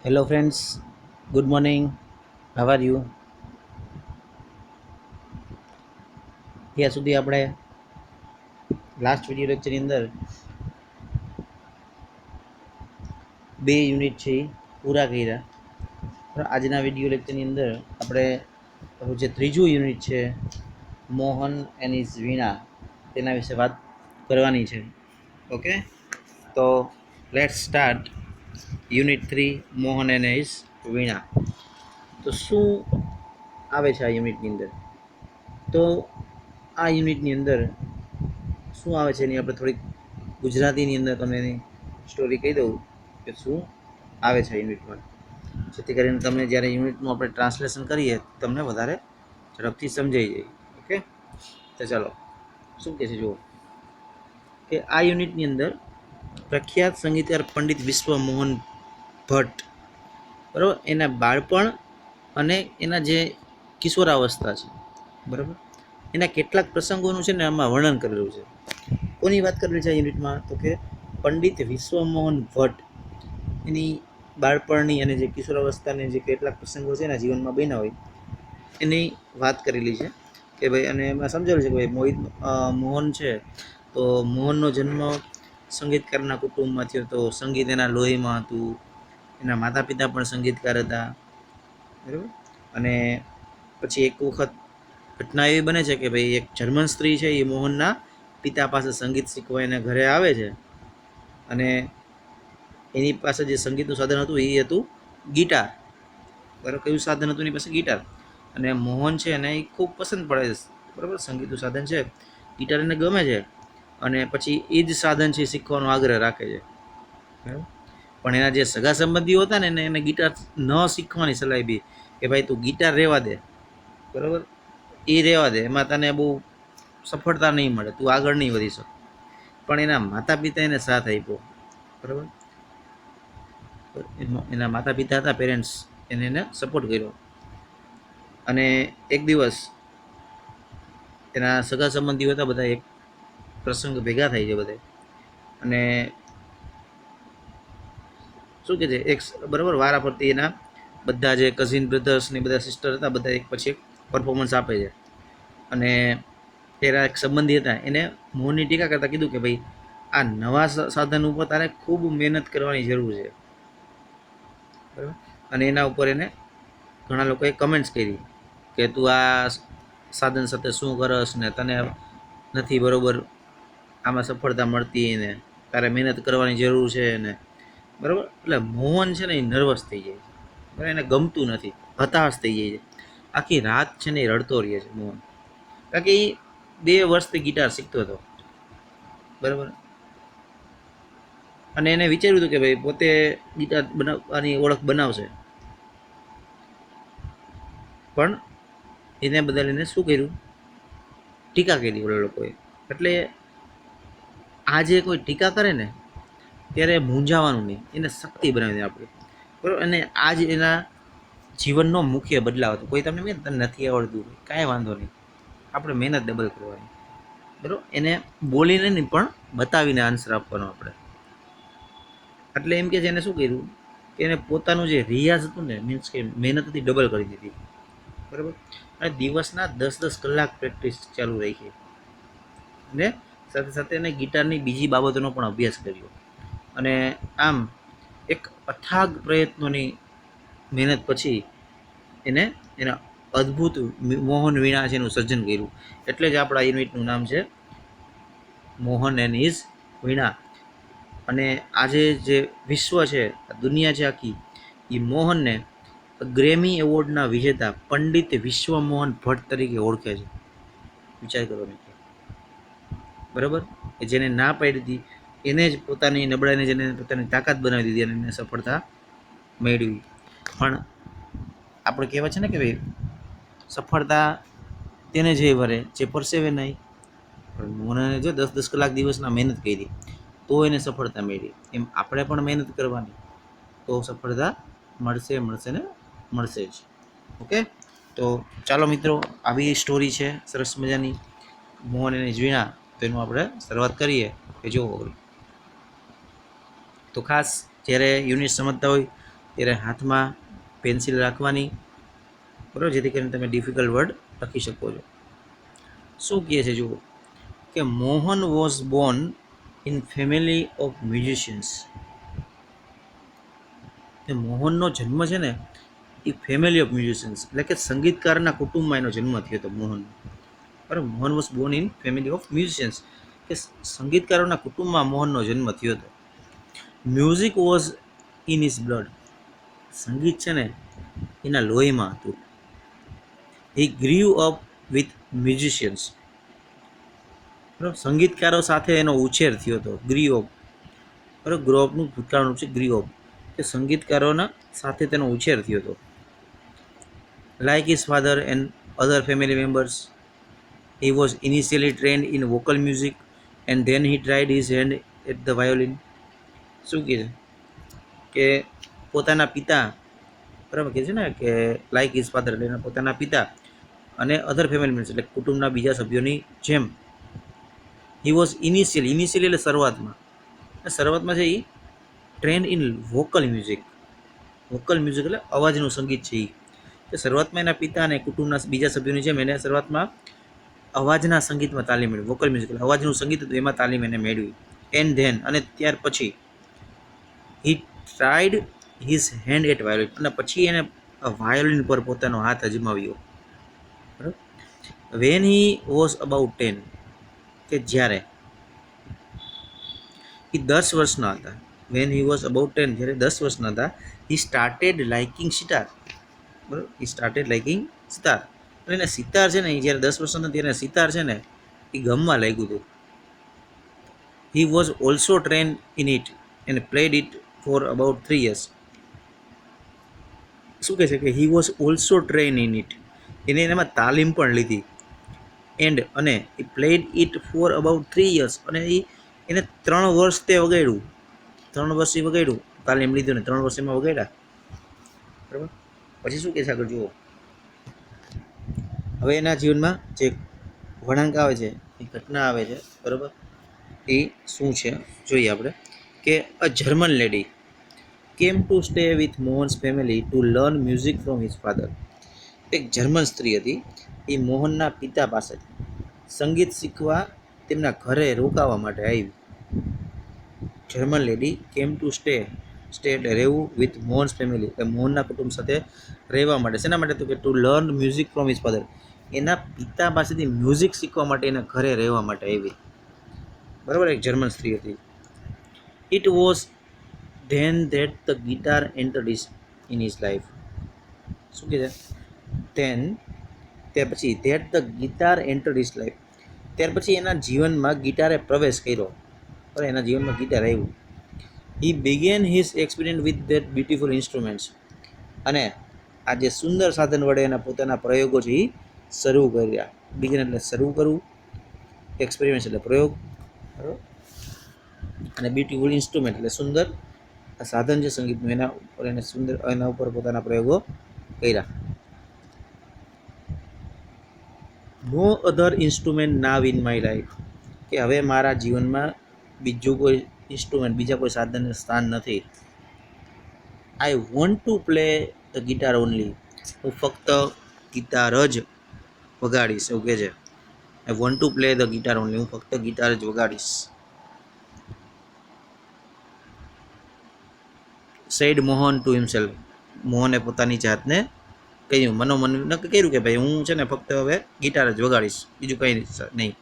Hello friends, good morning. How are you? ત્યાં સુધી આપણે લાસ્ટ વિડીયો લેક્ચરની અંદર બે યુનિટ છે એ પૂરા કર્યા. પણ આજના વિડીયો લેક્ચરની અંદર આપણે જે ત્રીજું યુનિટ છે મોહન એન્ડ ઇઝ વીણા તેના વિશે વાત કરવાની છે. ઓકે, તો let's start unit 3 Mohan and his Veena. તો શું આવે છે આ યુનિટની અંદર? તો આ યુનિટની અંદર શું આવે છે એની આપણે થોડીક ગુજરાતીની અંદર તમને એની સ્ટોરી કહી દઉં કે શું આવે છે યુનિટમાં, જેથી કરીને તમને જ્યારે યુનિટનું આપણે ટ્રાન્સલેશન કરીએ તમને વધારે ઝડપથી સમજાઈ જાય. ઓકે, તો ચાલો શું કહે છે જુઓ કે આ યુનિટની અંદર પ્રખ્યાત સંગીતકાર પંડિત વિશ્વ મોહન ભટ્ટ, બરાબર, એના બાળપણ અને એના જે કિશોરાવસ્થા છે, બરાબર, એના કેટલાક પ્રસંગોનું છે ને આમાં વર્ણન કરેલું છે. કોની વાત કરેલી છે આ યુનિટમાં? તો કે પંડિત વિશ્વમોહન ભટ્ટ એની બાળપણની અને જે કિશોરાવસ્થાની જે કેટલાક પ્રસંગો છે એના જીવનમાં બન્યા હોય એની વાત કરેલી છે કે ભાઈ, અને એમાં સમજાવેલું છે કે ભાઈ મોહન છે તો મોહનનો જન્મ સંગીતકારના કુટુંબમાં થયો, તો સંગીત એના લોહીમાં હતું. એના માતા પિતા પણ સંગીતકાર હતા, બરાબર. અને પછી એક વખત ઘટના એવી બને છે કે ભાઈ એક જર્મન સ્ત્રી છે એ મોહનના પિતા પાસે સંગીત શીખવા એને ઘરે આવે છે, અને એની પાસે જે સંગીતનું સાધન હતું એ હતું ગિટાર. બરાબર, કયું સાધન હતું એની પાસે? ગિટાર. અને મોહન છે એને એ ખૂબ પસંદ પડે છે, બરાબર, સંગીતનું સાધન છે, ગિટાર એને ગમે છે, અને પછી એ જ સાધન છે શીખવાનો આગ્રહ રાખે છે, બરાબર. પણ એના જે સગા સંબંધીઓ હતા ને એને ગિટાર ન શીખવાની સલાહ આપી કે ભાઈ તું ગિટાર રહેવા દે, બરાબર, એ રહેવા દે, એમાં તને બહુ સફળતા નહીં મળે, તું આગળ નહીં વધી શકે. પણ એના માતા પિતા એને સાથ આપ્યો, બરાબર. એના માતા પિતા હતા, પેરેન્ટ્સ, એને સપોર્ટ કર્યો. અને એક દિવસ એના સગા સંબંધીઓ હતા બધા એક પ્રસંગ ભેગા થાય છે બધા, અને શું કે છે એક બરાબર વારા ફરતી એના બધા જે કઝિન બ્રધર્સ ને બધા સિસ્ટર હતા બધા એક પછી એક પરફોર્મન્સ આપે છે. અને તેના એક સંબંધી હતા એને મોહનની ટીકા કરતાં કીધું કે ભાઈ આ નવા સાધન ઉપર તારે ખૂબ મહેનત કરવાની જરૂર છે, બરાબર. અને એના ઉપર એને ઘણા લોકોએ કમેન્ટ્સ કરી કે તું આ સાધન સાથે શું કરસ ને તને નથી બરાબર આમાં સફળતા મળતી ને તારે મહેનત કરવાની જરૂર છે ને, બરાબર. એટલે મોહન છે ને એ નર્વસ થઈ જાય છે, બરાબર, એને ગમતું નથી, હતાશ થઈ જાય છે. આખી રાત છે ને એ રડતો રહે છે મોહન, કારણ કે એ 2 વર્ષથી ગિટાર શીખતો હતો, બરાબર. અને એને વિચાર્યું હતું કે ભાઈ પોતે ગિટાર બનાવવાની ઓળખ બનાવશે, પણ એને બદલ એને શું કર્યું? ટીકા કરી ઓલા લોકોએ. એટલે આ જે કોઈ ટીકા કરે ને ત્યારે મૂંઝાવાનું નહીં, એને શક્તિ બનાવી દે આપણે, બરાબર. અને આ જ એના જીવનનો મુખ્ય બદલાવ હતો. કોઈ તમને તને નથી આવડતું, કાંઈ વાંધો નહીં, આપણે મહેનત ડબલ કરવાની, બરાબર. એને બોલીને નહીં પણ બતાવીને આન્સર આપવાનો આપણે. એટલે એમ કે છે એને શું કર્યું કે એને પોતાનું જે રિયાઝ હતું ને, મીન્સ કે મહેનત હતી, ડબલ કરી દીધી, બરાબર. અને દિવસના 10-10 કલાક પ્રેક્ટિસ ચાલુ રાખી, અને સાથે સાથે એને ગિટારની બીજી બાબતોનો પણ અભ્યાસ કર્યો. અને આમ એક અથાગ પ્રયત્નોની મહેનત પછી એને એના અદ્ભુત મોહન વીણા છે એનું સર્જન કર્યું. એટલે જ આપણા યુનિટનું નામ છે મોહન એન્ડ ઇઝ વીણા. અને આજે જે વિશ્વ છે, દુનિયા છે આખી, એ મોહનને ગ્રેમી એવોર્ડના વિજેતા પંડિત વિશ્વમોહન ભટ્ટ તરીકે ઓળખે છે. વિચાર કરો મિત્રો, બરાબર. કે જેને ના પાડી હતી એને જ પોતાની નબળાઈને જેને પોતાની તાકાત બનાવી દીધી અને એને સફળતા મેળવી. પણ આપણે કહેવાય છે ને કે ભાઈ સફળતા તેને જે વરે જે પરસેવે નહીં. મને જો 10-10 કલાક દિવસના મહેનત કરી તો એને સફળતા મળી, એમ આપણે પણ મહેનત કરવાની તો સફળતા મળશે મળશે ને મળશે જ. ઓકે, તો ચાલો મિત્રો, આવી સ્ટોરી છે સરસ મજાની મોહન અને વીણા. તો એનું આપણે શરૂઆત કરીએ કે જો તો ખાસ જ્યારે યુનિટ સમજતા હોય ત્યારે હાથમાં પેન્સિલ રાખવાની, બરાબર, જેથી કરીને તમે ડિફિકલ્ટ વર્ડ લખી શકો છો. શું કહે છે જુઓ કે Mohan was Born in family of musicians. કે મોહનનો જન્મ છે ને એ ફેમિલી ઓફ મ્યુઝિશિયન્સ એટલે કે સંગીતકારના કુટુંબમાં એનો જન્મ થયો હતો મોહન. બરાબર, Mohan was Born in family of musicians કે સંગીતકારોના કુટુંબમાં મોહનનો જન્મ થયો હતો. Music was in his blood. સંગીત છે ને એના લોહીમાં હતું. હી ગ્રીવ અપ વિથ મ્યુઝિશિયન્સ. બરાબર, સંગીતકારો સાથે એનો ઉછેર થયો હતો. ગ્રીવ અપ, બરાબર, ગ્રો અપનું ભૂતકાળનું છે ગ્રીવ અપ, કે સંગીતકારોના સાથે તેનો ઉછેર થયો હતો. Like his father and other family members, he was initially trained in vocal music and then he tried his hand at the violin. શું કહે છે કે પોતાના પિતા, બરાબર, કહે છે ને કે લાઇક હિઝ ફાધર એટલે એના પોતાના પિતા અને અધર ફેમિલી મેમ્બર્સ એટલે કુટુંબના બીજા સભ્યોની જેમ હી વોઝ ઇનિશિયલી એટલે શરૂઆતમાં છે એ trend in vocal music. Vocal music એટલે અવાજનું સંગીત છે એ. કે શરૂઆતમાં એના પિતા અને કુટુંબના બીજા સભ્યોની જેમ એને શરૂઆતમાં અવાજના સંગીતમાં તાલીમ મેળવી. વોકલ મ્યુઝિક એટલે અવાજનું સંગીત હતું એમાં તાલીમ એને મેળવી. એન્ડ ધેન અને ત્યાર પછી he tried his hand at violin અને પછી એને વાયોલિન પર પોતાનો હાથ અજમાવ્યો. બરાબર, વેન હી વોઝ અબાઉટ 10 કે જ્યારે એ 10 વર્ષના હતા. વેન હી વોઝ અબાઉટ 10 જ્યારે 10 વર્ષના હતા. He started liking sitar. બરાબર, હી સ્ટાર્ટેડ લાઇકિંગ સિતાર એટલે એને સિતાર છે ને એ જ્યારે 10 વર્ષના ત્યારે સિતાર છે ને એ ગમવા લાગ્યું હતું. He was also train in it and played it for about 3 years. શું કહે છે કે he was also train in it એને એનામાં તાલીમ પણ લીધી. અને એ played it for about 3 years અને એને 3 વર્ષ તે વગાડ્યું. 3 વર્ષ એ વગાડ્યું, તાલીમ લીધું ને 3 વર્ષ એમાં વગાડ્યા. બરાબર, પછી શું કહે છે આગળ જુઓ. હવે એના જીવનમાં જે વળાંક આવે છે, એ ઘટના આવે છે, બરાબર, એ શું છે જોઈએ આપણે. કે a German lady came to stay with Mohan's family to learn music from his father. એક જર્મન સ્ત્રી હતી, એ મોહનના પિતા પાસેથી સંગીત શીખવા તેમના ઘરે રોકાવા માટે આવી. German lady came to stay એટલે રહેવું, વિથ મોહન્સ ફેમિલી એટલે મોહનના કુટુંબ સાથે રહેવા માટે. શેના માટે? તો કે two learn music from his father એના પિતા પાસેથી મ્યુઝિક શીખવા માટે એના ઘરે રહેવા માટે આવી. બરાબર, એક જર્મન સ્ત્રી હતી. It was then that the guitar entered in his life. શું કહે છે? ધેન ત્યાર પછી that the guitar entered his life ત્યાર પછી એના જીવનમાં ગિટારે પ્રવેશ કર્યો. બરાબર, એના જીવનમાં ગિટાર આવ્યું. હી began his experience with that beautiful instruments અને આ જે સુંદર સાધન વડે એના પોતાના પ્રયોગો છે એ શરૂ કર્યા. બિગેન એટલે શરૂ કરવું, એક્સપેરિમેન્ટ એટલે પ્રયોગ, બરાબર, અને બ્યુટીફુલ ઇન્સ્ટ્રુમેન્ટ એટલે સુંદર સાધન છે સંગીતનું, એના ઉપર પોતાના પ્રયોગો કર્યા. No other instrument now in my life કે હવે મારા જીવનમાં બીજું કોઈ ઇન્સ્ટ્રુમેન્ટ, બીજા કોઈ સાધનનું સ્થાન નથી. I want to play the guitar only હું ફક્ત ગિટાર જ વગાડીશ એવું કહે છે. I want to play the guitar only હું ફક્ત ગિટાર જ વગાડીશ. સેડ મોહન ટુ હિમસેલ્ફ મોહને પોતાની જાતને કહ્યું, મનોમન નક્કી કર્યું કે ભાઈ હું છે ને ફક્ત હવે ગિટાર જ વગાડીશ, બીજું કંઈ નહીં.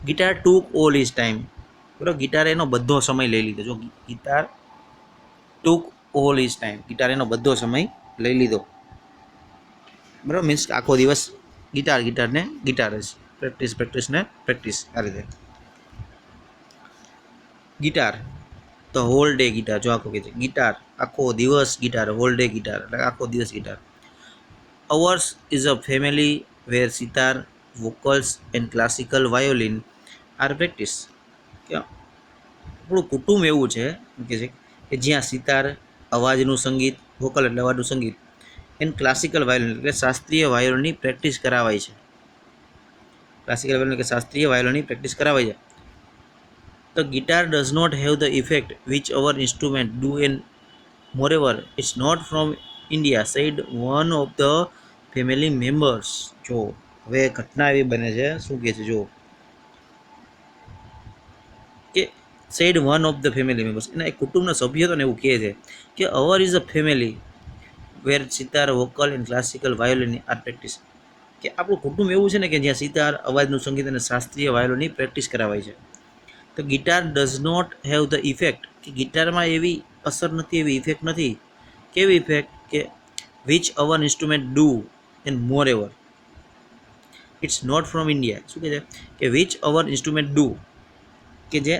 ગિટાર ટુક ઓલ હિઝ ટાઈમ. બરાબર, ગિટારે એનો બધો સમય લઈ લીધો. જો ગિટાર ટુક ઓલ હિઝ ટાઈમ ગિટાર એનો બધો સમય લઈ લીધો. બરાબર, મીન્સ આખો દિવસ ગિટાર જ પ્રેક્ટિસ આ રીતે. Guitar the hall day guitar, જો આખો કહે છે ગિટાર આખો દિવસ ગિટાર, હોલ ડે ગિટાર એટલે આખો દિવસ guitar. Ours is a family where sitar, vocals and classical violin are practice. કે આપણું કુટુંબ એવું છે કે જ્યાં સિતાર અવાજનું સંગીત, વોકલ એટલે અવાજનું સંગીત, એન્ડ ક્લાસિકલ વાયોલિન એટલે શાસ્ત્રીય વાયોલિનની પ્રેક્ટિસ કરાવાય છે. ક્લાસિકલ વાયોલિન એટલે શાસ્ત્રીય વાયોલિનની પ્રેક્ટિસ કરાવાય છે. The guitar does not have the effect which our instrument do moreover it's not from India said one of the family members. જો હવે ઘટના એવી બને છે, શું કહે છે જો કે said one of the family members, એના એક કુટુંબના સભ્ય હતો ને એવું કહે છે કે our is a family where sitar vocal and classical violin are practice. કે આપણું કુટુંબ એવું છે ને કે જ્યાં સિતાર, અવાજનું સંગીત અને શાસ્ત્રીય વાયોલિનની પ્રેક્ટિસ કરાવાય છે. તો guitar does not have the effect, કે ગિટારમાં એવી અસર નથી, એવી ઇફેક્ટ નથી. કેવી ઇફેક્ટ? કે which our instrument do and moreover it's not from India. શું કહે છે કે વિચ અવર ઇન્સ્ટ્રુમેન્ટ ડુ, કે જે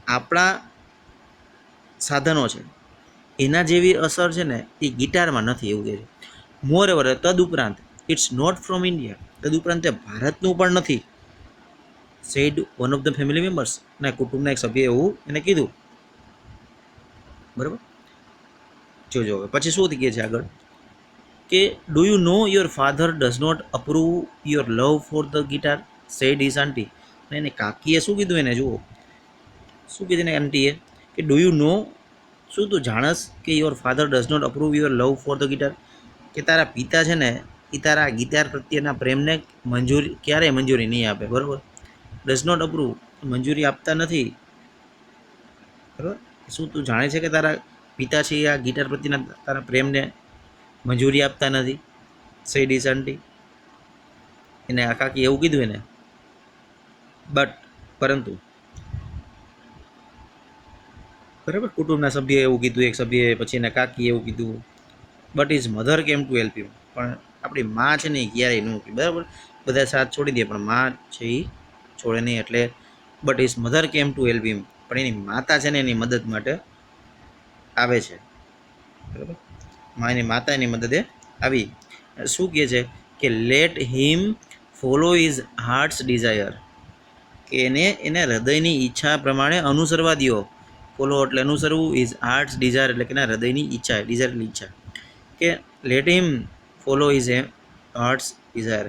આપણા સાધનો છે એના જેવી અસર છે ને એ ગિટારમાં નથી, એવું કહે છે. મોર એવર તદુપરાંત, ઇટ્સ નોટ ફ્રોમ ઇન્ડિયા, તદુપરાંત તે ભારતનું પણ નથી. Said one of the family members, ના કુટુંબના એક સભ્ય એવું એને કીધું. બરાબર, જોજો હવે પછી શું કહે છે આગળ કે do you know your father does not approve your love for the guitar said his aunty. અને એને કાકીએ શું કીધું એને, જુઓ શું કીધું ને આંટીએ કે ડુ યુ નો, શું તું જાણસ કે your father does not approve your love for the guitar, કે તારા પિતા છે ને એ તારા ગિટાર પ્રત્યેના પ્રેમને મંજૂરી ક્યારેય મંજૂરી નહીં આપે. બરાબર, ડઝ નોટ અપ્રૂવ મંજૂરી આપતા નથી. બરાબર, શું તું જાણે છે કે તારા પિતા છે આ ગિટાર પ્રત્યેના તારા પ્રેમને મંજૂરી આપતા નથી. સેડ હિઝ આંટી, એને આ કાકી એવું કીધું એને. બટ પરંતુ, બરાબર, કુટુંબના સભ્યએ એવું કીધું, એક સભ્યએ, પછી એના કાકીએ એવું કીધું. But is mother came to help you, પણ આપણી માં છે ને એ ક્યારેય ન કહે. બરાબર, બધા સાથ છોડી દે પણ માં છે એ છોડે નહીં. એટલે but is mother came to help him, પણ એની માતા છે ને એની મદદ માટે આવે છે. બરાબર, એની માતા એની મદદે આવી. શું કહે છે કે let him follow his heart's desire, કે એને હૃદયની ઈચ્છા પ્રમાણે અનુસરવા દો. ફોલો એટલે અનુસરવું, ઇઝ હાર્ટ્સ ડિઝાયર એટલે કે એના હૃદયની ઈચ્છા, ડિઝાયર એટલે ઈચ્છા. કે let him follow his heart's desire,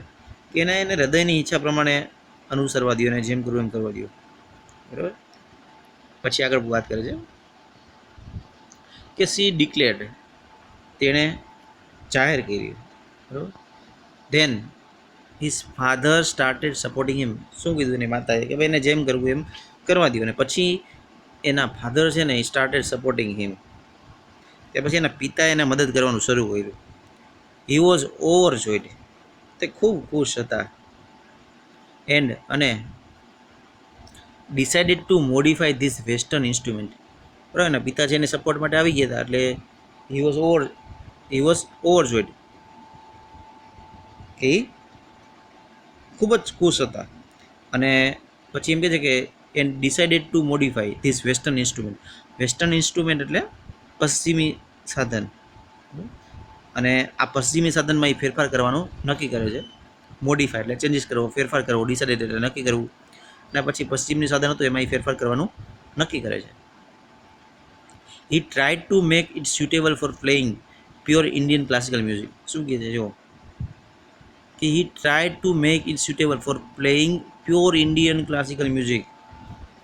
કે એને હૃદયની ઈચ્છા પ્રમાણે અનુસરવા દો, અને જેમ કરવું એમ કરવા દો. બરાબર, પછી આગળ વાત કરે છે કે સી ડિક્લેર્ડ, તેણે જાહેર કર્યું. બરાબર, then his father started supporting him. શું કીધું એની માતાએ કે ભાઈ એને જેમ કરવું એમ કરવા દો. અને પછી એના ફાધર છે ને એ સ્ટાર્ટેડ સપોર્ટિંગ હિમ, તે પછી એના પિતાએ એને મદદ કરવાનું શરૂ કર્યું. હી વોઝ ઓવરજોયડ, તે ખૂબ ખુશ હતા. એન્ડ અને decided to modify this western instrument. બરાબર, એના પિતા છે એને સપોર્ટ માટે આવી ગયા હતા. એટલે હી વોઝ ઓવરજોયડ, કે ખૂબ જ ખુશ હતા. અને પછી એમ કહે છે કે and decided to modify this western instrument. Western instrument એટલે પશ્ચિમી સાધન. અને આ પશ્ચિમી સાધનમાં એ ફેરફાર કરવાનું નક્કી કરે છે. મોડિફાય એટલે ચેન્જીસ કરવો, ફેરફાર કરવો. ડિસાઇડેડ એટલે નક્કી કરવું. અને પછી પશ્ચિમની સાધન હતું એમાં એ ફેરફાર કરવાનું નક્કી કરે છે. He tried to make it suitable for playing pure Indian classical music. શું કહે છે જો કે he tried to make it suitable for playing pure Indian classical music.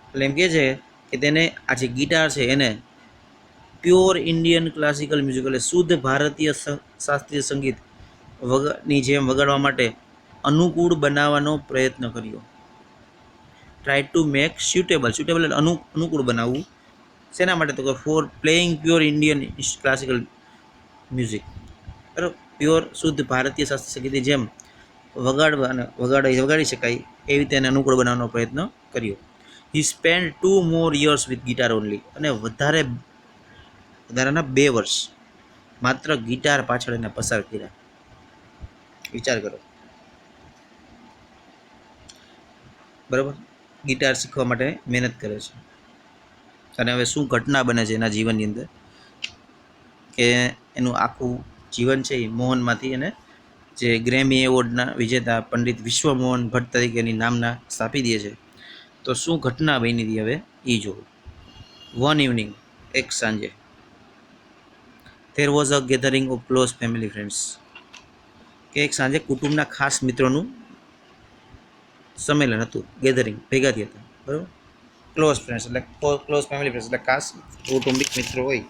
એટલે એમ કહે છે કે તેને આ જે ગિટાર છે એને પ્યોર ઇન્ડિયન ક્લાસિકલ મ્યુઝિક એટલે શુદ્ધ ભારતીય શાસ્ત્રીય સંગીત ની જેમ વગાડવા માટે અનુકૂળ બનાવવાનો પ્રયત્ન કર્યો. Try to make suitable, suitable એટલે અનુકૂળ બનાવવું. શેના માટે? તો કે for playing pure Indian classical music. બરાબર, પ્યોર શુદ્ધ ભારતીય શાસ્ત્રીય સંગીતની જેમ વગાડી શકાય એવી રીતે એને અનુકૂળ બનાવવાનો પ્રયત્ન કર્યો. He spend 2 more years with guitar only, અને વધારાના 2 વર્ષ માત્ર ગિટાર પાછળ એને પસાર કર્યા. વિચાર કરો. બરાબર, ગિટાર શીખવા માટે મહેનત કરે છે. અને હવે શું ઘટના બને છે એના જીવનની અંદર કે એનું આખું જીવન છે એ મોહનમાંથી એને જે ગ્રેમી એવોર્ડના વિજેતા પંડિત વિશ્વમોહન ભટ્ટ તરીકેની નામના સ્થાપી દે છે. તો શું ઘટના બની હતી હવે એ જોવું. વન ઇવનિંગ, એક સાંજે, there was a gathering of close family friends, કે એક સાંજે કુટુંબના ખાસ મિત્રોનું સંમેલન હતું, ગેધરિંગ, ભેગા થયા હતા. બરાબર, ક્લોઝ ફ્રેન્ડ્સ એટલે ક્લોઝ ફેમિલી ફ્રેન્ડ્સ એટલે ખાસ કૌટુંબિક મિત્રો હોય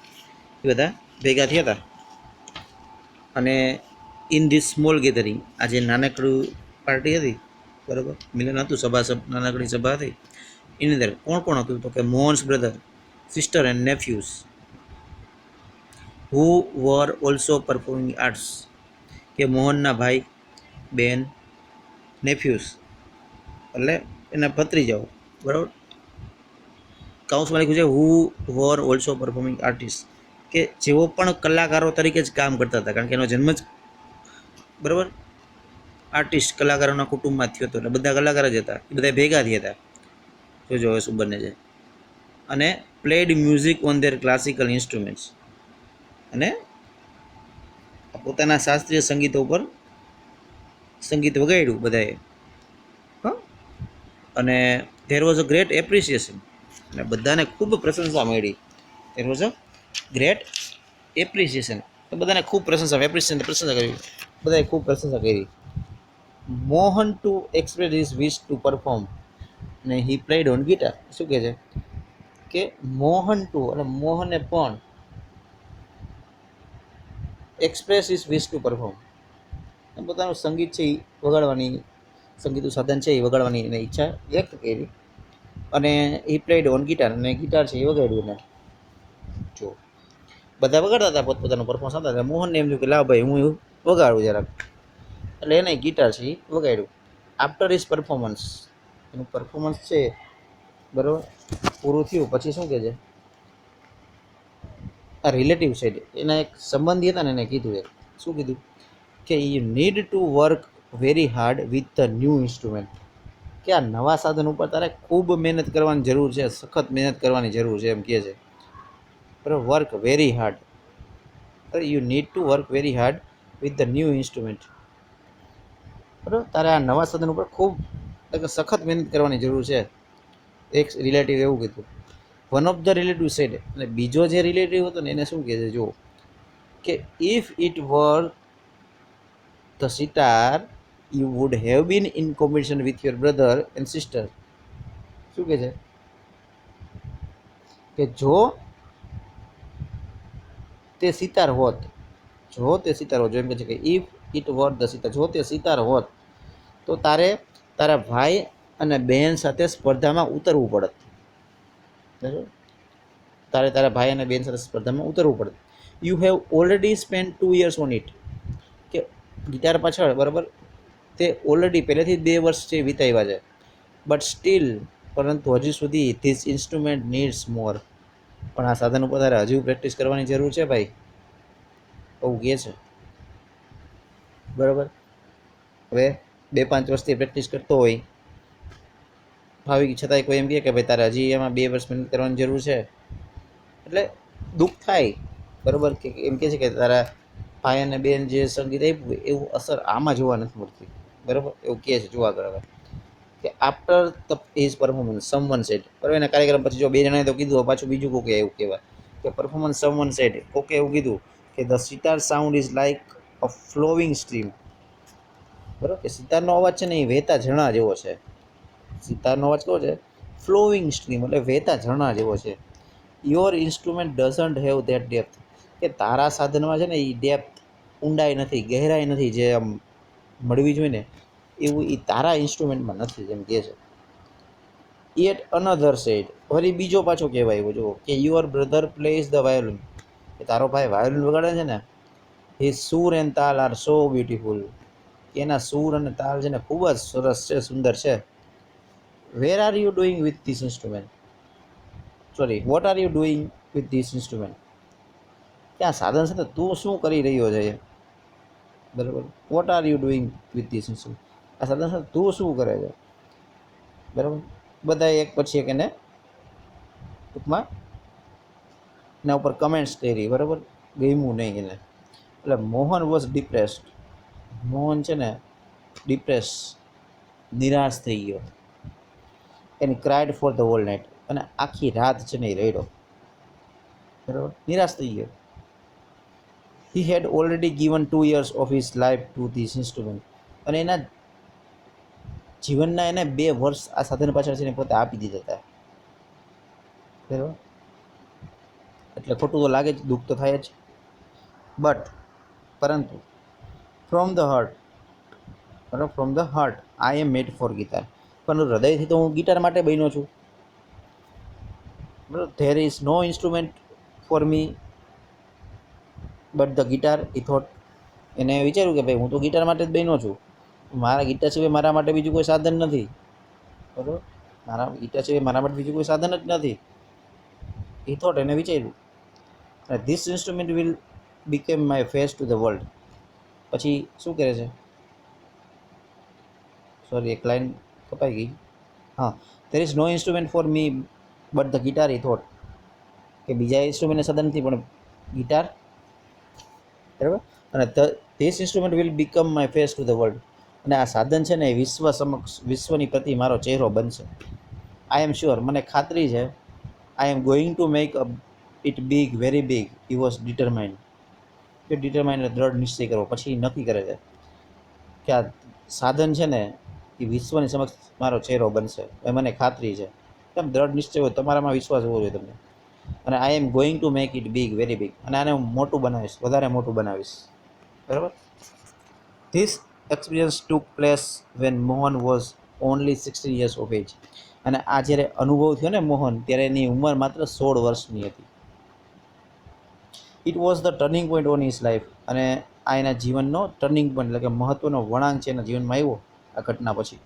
એ બધા ભેગા થયા હતા અને ઇન ધીસ સ્મોલ ગેધરિંગ, આ જે નાનકડું પાર્ટી હતી, બરાબર, મિલન હતું, નાનકડી સભા હતી, એની અંદર કોણ કોણ હતું? તો કે Mohan's brother, sister and nephews who were also performing arts, કે મોહનના ભાઈ, બેન, નેફ્યુઝ એટલે એના ભત્રીજાઓ, બરાબર. કાઉન્સમાં લખ્યું છે હુ વર ઓલ્સો પરફોર્મિંગ આર્ટિસ્ટ, કે જેઓ પણ કલાકારો તરીકે જ કામ કરતા હતા, કારણ કે એનો જન્મ જ, બરાબર, આર્ટિસ્ટ કલાકારોના કુટુંબમાં થયો હતો, એટલે બધા કલાકાર જ હતા, એ બધા ભેગા થયા હતા. જોજો હવે શું બને છે. અને played music on there classical instruments, અને પોતાના શાસ્ત્રીય સંગીતો ઉપર સંગીત વગાડ્યું બધાએ. અને there was a great appreciation, અને બધાને ખૂબ પ્રશંસા મળી. There was a great appreciation, તો બધાને ખૂબ પ્રશંસા કરી, બધાએ ખૂબ પ્રશંસા કરી. મોહન ટુ એક્સપ્રેસ હિઝ વિશ ટુ પરફોર્મ, અને હી પ્લેડ ઓન ગિટાર. શું કહે છે કે મોહન ટુ, અને મોહને પણ express is wish two perform, પોતાનું સંગીત છે એ વગાડવાની, સંગીતનું સાધન છે એ વગાડવાની એને ઈચ્છા વ્યક્ત કરી. અને એ પ્લેડ ઓન ગિટાર, અને ગિટાર છે એ વગાડ્યું. ને જો બધા વગાડતા હતા, પોતપોતાનું પરફોર્મન્સ આપતા હતા. મોહનને એમ થયું કે લાવ ભાઈ હું વગાડું જરાક, એટલે એને ગિટાર છે એ વગાડ્યું. આફ્ટર હિઝ પરફોર્મન્સ, એનું પરફોર્મન્સ છે બરાબર પૂરું થયું પછી શું કહે છે, આ રિલેટિવ સાઈડ એના એક સંબંધી હતા ને એને કીધું, શું કીધું કે you need to work very hard with the new instrument, કે આ નવા સાધન ઉપર તારે ખૂબ મહેનત કરવાની જરૂર છે, સખત મહેનત કરવાની જરૂર છે, એમ કહે છે. બરાબર, work very hard, you need to work very hard with the new instrument. બરાબર, તારે આ નવા સાધન ઉપર ખૂબ સખત મહેનત કરવાની જરૂર છે. એક રિલેટિવ એવું કીધું. One of the relative said, અને બીજો જે રિલેટિવ હતો ને એને શું કહે છે જો, કે if it were the sitar you would have been in competition with your brother and sister. શું કહે છે કે જો તે સિતાર હોત, જો તે સિતાર હોત, જો એમ કહે છે કે if it were the sitar, જો તે સિતાર હોત તો તારે તારા ભાઈ અને બહેન સાથે સ્પર્ધામાં ઉતરવું પડત. બરાબર, તારે તારા ભાઈ અને બહેન સાથે સ્પર્ધામાં ઉતરવું પડત. You have already spend 2 years on it, કે ગિટાર પાછળ, બરાબર, તે ઓલરેડી પહેલેથી 2 વર્ષ છે વિતાવ્યા છે. બટ સ્ટીલ, પરંતુ હજી સુધી ધીસ ઇન્સ્ટ્રુમેન્ટ નીડ્સ મોર, પણ આ સાધન ઉપર તારે હજુ પ્રેક્ટિસ કરવાની જરૂર છે ભાઈ, એવું કહે છે. બરાબર, હવે 2-5 વર્ષથી પ્રેક્ટિસ કરતો હોય ભાવિક, છતાંય કોઈ એમ કહે કે ભાઈ તારે હજી એમાં 2 વર્ષ મહેનત કરવાની જરૂર છે, એટલે દુઃખ થાય. બરાબર, કે એમ કહે છે કે તારા ભાઈ અને બેન જે સંગીત આપ્યું એવું અસર આમાં જોવા નથી મળતી. બરાબર, એવું કહે છે. જોવા કરે કે after the his performance someone said, બરાબર, એના કાર્યક્રમ પછી જો 2 જણાએ તો કીધું, પાછું બીજું કોકે એવું કહેવાય કે પરફોર્મન્સ સમવન સેડ, કોકે એવું કીધું કે the sitar sound is like a flowing stream. બરાબર, કે સિતારનો અવાજ છે ને એ વહેતા ઝરણા જેવો છે. સિતારનો અવાજ કેવો છે? ફ્લોવિંગ સ્ટ્રીમ, એટલે વહેતા ઝરણા જેવો છે. Your instrument doesn't have that depth, કે તારા સાધનમાં છે ને એ ડેપ્થ, ઊંડાઈ નથી, ગહેરાઈ નથી, જે આમ મળવી જોઈએ ને એવું એ તારા ઇન્સ્ટ્રુમેન્ટમાં નથી, જેમ કહે છે. એટ અનધર સાઇડ, ફરી બીજો પાછો કહેવાય એવો જો, કે your brother plays the violin, કે તારો ભાઈ વાયોલિન વગાડે છે ને, હિઝ સૂર એન્ડ તાલ આર સો બ્યુટીફુલ, કે એના સૂર અને તાલ છે ને ખૂબ જ સરસ છે, સુંદર છે. Where are you doing with this instrument, sorry, what are you doing with this instrument, કે આ સાધન સાથે તું શું કરી રહ્યો છે. બરાબર, what are you doing with this instrument, આ સાધન સાથે તું શું કરે છે. બરાબર, બધા એક પછી એક એને ટૂંકમાં એના ઉપર કમેન્ટ્સ કરી. બરાબર, ગમ્યું નહીં એને. એટલે મોહન વોઝ ડિપ્રેસ્ડ, મોહન છે ને ડિપ્રેસ, નિરાશ થઈ ગયો. એની cried for the whole night, અને આખી રાત છે ને એ રડ્યો. બરાબર, નિરાશ થઈ ગયો. He had already given 2 years of his life to this instrument, અને એના જીવનના એને 2 વર્ષ આ સાધન પાછળ છે ને પોતે આપી દીધા હતા. બરાબર, એટલે ખોટું તો લાગે જ, દુઃખ તો થાય જ. બટ પરંતુ ફ્રોમ ધ હાર્ટ, બરાબર, from the heart I am made for guitar, પણ હૃદયથી તો હું ગિટાર માટે બન્યો છું. બરાબર, there is no instrument for me but the guitar I thought. એને વિચાર્યું કે ભાઈ હું તો ગિટાર માટે જ બન્યો છું, મારા ગિટાર સિવાય મારા માટે બીજું કોઈ સાધન નથી. બરાબર, મારા ગિટાર સિવાય મારા માટે બીજું કોઈ સાધન જ નથી. ઈ થોટ, એને વિચાર્યું. This instrument will became my face to the world. પછી શું કરે છે, સોરી એક લાઈન કપાઈ ગઈ. હા, there is no instrument for me but the guitar I thought, કે બીજા ઇન્સ્ટ્રુમેન્ટને સાધન નથી પણ ગિટાર. બરાબર, અને this instrument will become my face to the world, અને આ સાધન છે ને એ વિશ્વ સમક્ષ, વિશ્વની પ્રતિ મારો ચહેરો બનશે. આઈ એમ શ્યોર, મને ખાતરી છે. I am going to make it big, very big. He was determined. કે ડિટરમાઇન્ડ દ્રઢ નિશ્ચય કરવો. પછી નક્કી કરે છે કે આ સાધન છે ને એ વિશ્વની સમક્ષ મારો ચહેરો બનશે, એ મને ખાતરી છે. કેમ દ્રઢ નિશ્ચય હોય, તમારામાં વિશ્વાસ હોવો જોઈએ તમને. અને I am going to make it big, very big, અને આને હું મોટું બનાવીશ, વધારે મોટું બનાવીશ. બરાબર. This experience took place when Mohan was only 16 years of age. અને આ જ્યારે અનુભવ થયો ને મોહન, ત્યારે એની ઉંમર માત્ર 16 વર્ષની હતી. It was the turning point on his life. અને આ એના જીવનનો ટર્નિંગ પોઈન્ટ, એટલે કે મહત્વનો વળાંક છે એના જીવનમાં આવ્યો આ ઘટના પછી.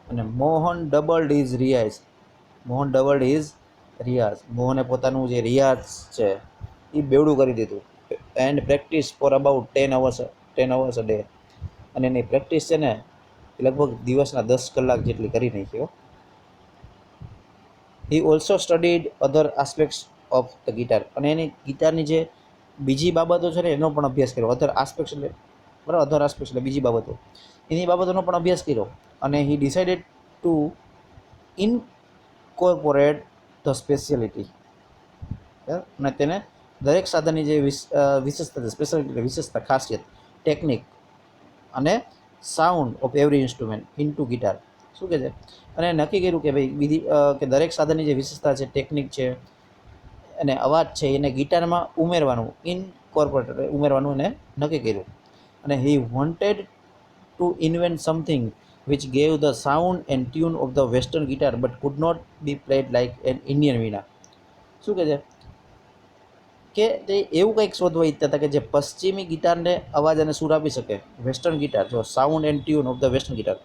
અને Mohan doubled his riyaz. Mohan doubled his riyaz. મોહને પોતાનું જે રિયાઝ છે એ બેવડું કરી દીધું. And practice for about 10 hours a day. અને એની પ્રેક્ટિસ છે ને એ લગભગ દિવસના 10 કલાક જેટલી કરી નાખ્યો. He also studied other aspects of the guitar. અને એની ગિટારની જે બીજી બાબતો છે ને એનો પણ અભ્યાસ કર્યો. અધર આસ્પેક્ટ્સ એટલે, બરાબર, અધર આસ્પેક્ટ્સ એટલે બીજી બાબતો, એની બાબતોનો પણ અભ્યાસ કર્યો. અને he decided to incorporate the speciality. અને તેને દરેક સાધનની જે વિશેષતા છે, સ્પેશિયાલિટી એટલે વિશેષતા, ખાસિયત, ટેકનિક અને sound of every instrument into guitar. શું કહે છે, અને નક્કી કર્યું કે ભાઈ બીજી કે દરેક સાધનની જે વિશેષતા છે, ટેકનિક છે અને અવાજ છે એને ગિટારમાં ઉમેરવાનું, ઇનકોર્પોરેટ ઉમેરવાનું એને નક્કી કર્યું. અને he wanted to invent something which gave the sound and tune of the western guitar but could not be played like an Indian veena. શું કહે છે કે તે એવું કંઈક શોધવા ઈચ્છતા હતા કે જે પશ્ચિમી ગિટારને અવાજ અને સૂર આપી શકે. વેસ્ટર્ન ગિટાર, જો sound and tune of the western guitar,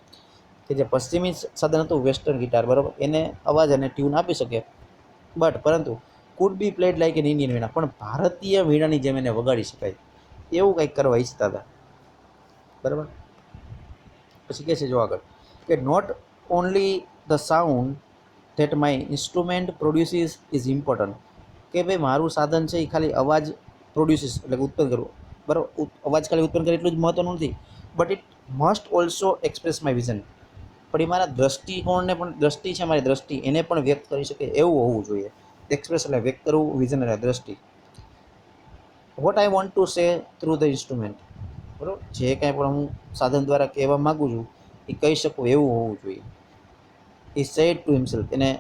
કે જે પશ્ચિમી સાધન હતું વેસ્ટર્ન ગિટાર, બરાબર, એને અવાજ અને ટ્યુન આપી શકે. પરંતુ could be played like an Indian veena, પણ ભારતીય વીણાની જેમ એને વગાડી શકાય એવું કંઈક કરવા ઈચ્છતા હતા. બરાબર. પછી કહે છે જો આગળ કે not only the sound that my instrument produces is important. કે ભાઈ મારું સાધન છે એ ખાલી અવાજ પ્રોડ્યુસીસ એટલે કે ઉત્પન્ન કરવું, બરાબર, અવાજ ખાલી ઉત્પન્ન કરે એટલું જ મહત્વનું નથી. But it must also express my vision. પણ એ મારા દ્રષ્ટિકોણને પણ, દ્રષ્ટિ છે મારી દ્રષ્ટિ, એને પણ વ્યક્ત કરી શકે એવું હોવું જોઈએ. એક્સપ્રેસ એટલે વ્યક્ત કરવું, વિઝન એટલે દ્રષ્ટિ. What I want to say through the instrument. બરાબર, જે કાંઈ પણ હું સાધન દ્વારા કહેવા માગું છું એ કહી શકું એવું હોવું જોઈએ. એ સેડ ટુ હિમસેલ્ફ, એને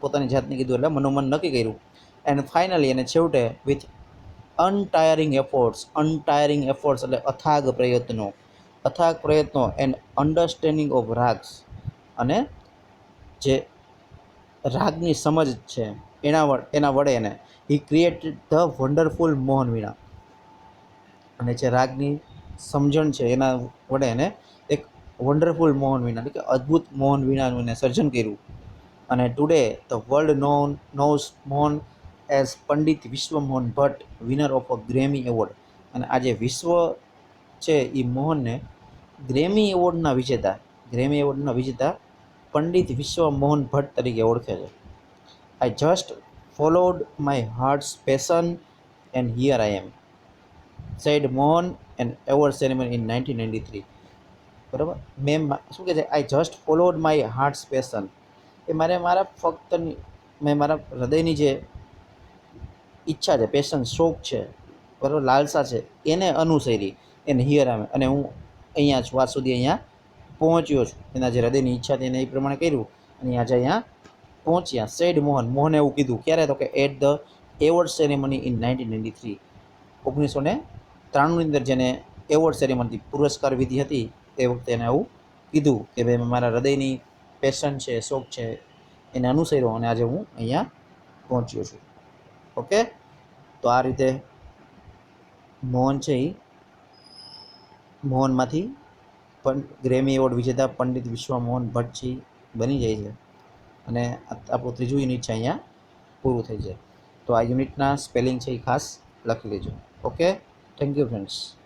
પોતાની જાતને કીધું એટલે મનોમન નક્કી કર્યું. એન્ડ ફાઇનલી, અને છેવટે, વિથ અનટાયરિંગ એફોર્ટ્સ એટલે અથાગ પ્રયત્નો, એન્ડ અન્ડરસ્ટેન્ડિંગ ઓફ રાગ્સ, અને જે રાગની સમજ છે એના વડે એને હી ક્રિએટેડ ધ વન્ડરફુલ મોહન વીણા. અને જે રાગની સમજણ છે એના વડે એને એક વન્ડરફુલ મોહન વીણા એટલે કે અદ્ભુત મોહન વીણાનું એને સર્જન કર્યું. અને today the world knows Mohan as Pandit Vishwamohan Bhatt, winner of a Grammy award. અને આજે વિશ્વ છે એ મોહનને ગ્રેમી એવોર્ડના વિજેતા પંડિત વિશ્વમોહન ભટ્ટ તરીકે ઓળખે છે. I just followed my heart's passion and here I am, said Mohan and award ceremony in 1993. બરાબર, મેં શું કહે છે, I just followed my heart's passion, એ મેં મારા હૃદયની જે ઈચ્છા છે, પેશન, શોખ છે, બરાબર, લાલસા છે, એને અનુસરી. એને હિયર આવે, અને હું અહીંયા છું, આજ સુધી અહીંયા પહોંચ્યો છું. એના જે હૃદયની ઈચ્છા હતી એને એ પ્રમાણે કર્યું અને આજે અહીંયા પહોંચ્યા. સેડ મોહને એવું કીધું ક્યારે, તો કે at the award ceremony in 1993, 1993 93ની અંદર જેને એવોર્ડ સેરેમની પુરસ્કાર વિધિ હતી તે વખતે એને આવું કીધું કે ભાઈ મારા હૃદયની પેશન છે, શોખ છે, એને અનુસર્યો અને આજે હું અહીંયા પહોંચ્યો છું. ઓકે, તો આ રીતે મોહન છે એ મોહનમાંથી પણ ગ્રેમી એવોર્ડ વિજેતા પંડિત વિશ્વમોહન ભટ્ટ છે બની જાય છે અને આપણું ત્રીજું યુનિટ છે અહીંયા પૂરું થઈ જાય. તો આ યુનિટના સ્પેલિંગ છે એ ખાસ લખી લેજો. Okay, thank you friends.